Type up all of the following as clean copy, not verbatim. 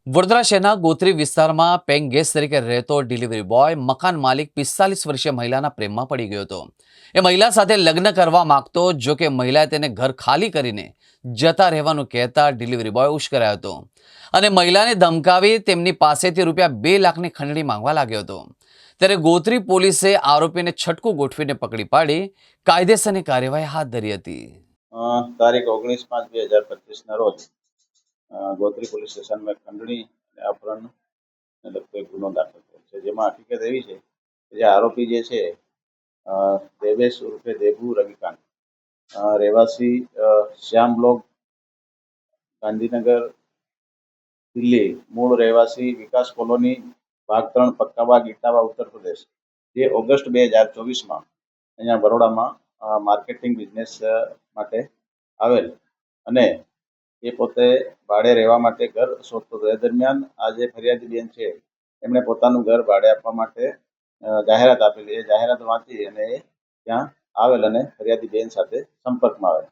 વડોદરા શહેરના ગોત્રી વિસ્તારમાં પેંગ ગેસ્ટ તરીકે રહેતો ડિલિવરી બોય મકાન માલિક 45 વર્ષીય મહિલાના પ્રેમમાં પડી ગયો હતો। એ મહિલા સાથે લગ્ન કરવા માંગતો, જો કે મહિલાએ તેને ઘર ખાલી કરીને જતા રહેવાનું કહેતા ડિલિવરી બોય ઉશ્કેરાયો હતો અને મહિલાને ધમકાવી તેમની પાસેથી રૂપિયા 2 લાખની ખંડણી માંગવા લાગ્યો હતો। ત્યારે ગોત્રી પોલીસે આરોપીને છટકું ગોઠવીને પકડી પાડી કાયદેસરની કાર્યવાહી હાથ ધરી હતી। તારીખ 19/5/2025 ના રોજ ગોત્રી પોલીસ સ્ટેશનમાં ખંડણી અને અપહરણ લગતો એક ગુનો દાખલ થયો છે, જેમાં હકીકત એવી છે કે જે આરોપી જે છે દેવેશ ઉર્ફે દેબુ રવિકાંત, રહેવાસી શ્યામ બ્લોક, ગાંધીનગર, દિલ્હી, મૂળ રહેવાસી વિકાસ કોલોની, ભાગ 3, પક્કાબાગ, ઇટાવા, ઉત્તર પ્રદેશ, જે ઓગસ્ટ 2024માં અહીંયા બરોડામાં માર્કેટિંગ બિઝનેસ માટે આવેલ અને એ પોતે ભાડે રહેવા માટે ઘર શોધતો હતો। એ દરમિયાન આ જે ફરિયાદી બેન છે એમણે પોતાનું ઘર ભાડે આપવા માટે જાહેરાત આપેલી। એ જાહેરાત વાંચી અને એ ત્યાં આવેલ અને ફરિયાદી બેન સાથે સંપર્કમાં આવેલ।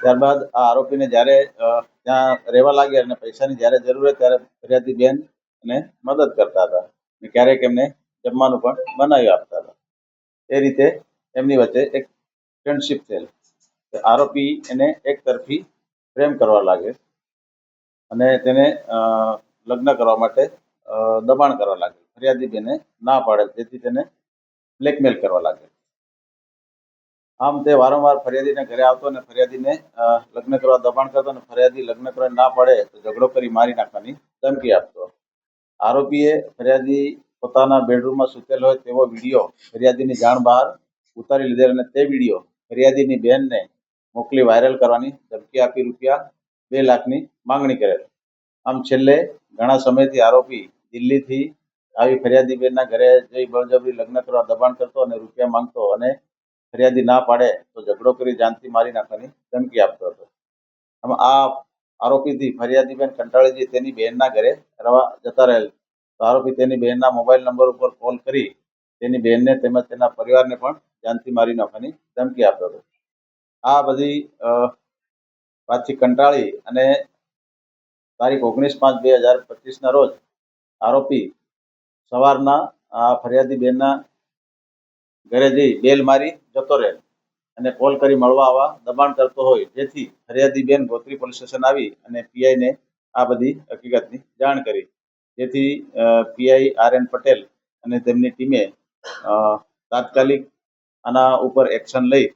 ત્યારબાદ આ આરોપીને જ્યારે ત્યાં રહેવા લાગ્યા અને પૈસાની જ્યારે જરૂર હોય ત્યારે ફરિયાદી બેન એને મદદ કરતા હતા અને ક્યારેક એમને જમવાનું પણ બનાવી આપતા હતા। એ રીતે એમની વચ્ચે એક ફ્રેન્ડશિપ થયેલ। આરોપી એને એક તરફી પ્રેમ કરવા લાગે અને તેને લગ્ન કરવા માટે દબાણ કરવા લાગે। ફરિયાદી બેને ના પાડે, જેથી તેને બ્લેકમેલ કરવા લાગે। આમ તે વારંવાર ફરિયાદીને ઘરે આવતો અને ફરિયાદીને લગ્ન કરવા દબાણ કરતો અને ફરિયાદી લગ્ન કરવા ના પાડે તો ઝઘડો કરી મારી નાખવાની ધમકી આપતો। આરોપીએ ફરિયાદી પોતાના બેડરૂમમાં સૂતેલ હોય તેવો વિડીયો ફરિયાદીની જાણ બહાર ઉતારી લીધેલ અને તે વિડીયો ફરિયાદીની બેનને મોકલી વાયરલ કરવાની ધમકી આપી રૂપિયા 2 લાખની માંગણી કરેલ। આમ છેલ્લે ઘણા સમયથી આરોપી દિલ્હીથી આવી ફરિયાદી બેનના ઘરે જઈ બળજબરી લગ્ન કરવા દબાણ કરતો અને રૂપિયા માંગતો અને ફરિયાદી ના પાડે તો ઝઘડો કરી જાનથી મારી નાખવાની ધમકી આપતો હતો। આમ આ આરોપીથી ફરિયાદી બેન કંટાળી જઈ તેની બહેનના ઘરે રહેવા જતા રહેલ તો આરોપી તેની બહેનના મોબાઈલ નંબર ઉપર કોલ કરી તેની બહેનને તેમજ તેના પરિવારને પણ જાનથી મારી નાખવાની ધમકી આપતો હતો। આ બધી વાતથી કંટાળી અને તારીખ 19/5/2025ના રોજ આરોપી સવારના આ ફરિયાદી બેનના ઘરે જઈ બેલ મારી જતો રહે અને કોલ કરી મળવા આવવા દબાણ કરતો હોય, જેથી ફરિયાદી બેન ગોત્રી પોલીસ સ્ટેશન આવી અને પીઆઈને આ બધી હકીકતની જાણ કરી, જેથી પીઆઈ RN પટેલ અને તેમની ટીમે તાત્કાલિક આના ઉપર એક્શન લઈ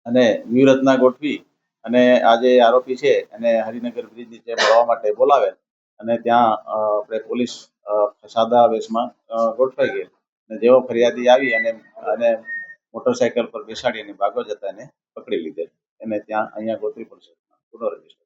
અને વ્યૂહરચના ગોઠવી અને આ જે આરોપી છે એને હરિનગર બ્રિજ નીચે મળવા માટે બોલાવેલ અને ત્યાં આપણે પોલીસ સાદા વેશમાં ગોઠવાઈ ગઈ અને જેવો ફરિયાદી આવી અને મોટરસાઇકલ પર બેસાડી અને ભાગો જતા એને પકડી લીધેલ। એને ત્યાં અહીંયા ગોત્રી પોલીસ સ્ટેશનમાં ગુનો રજીસ્ટર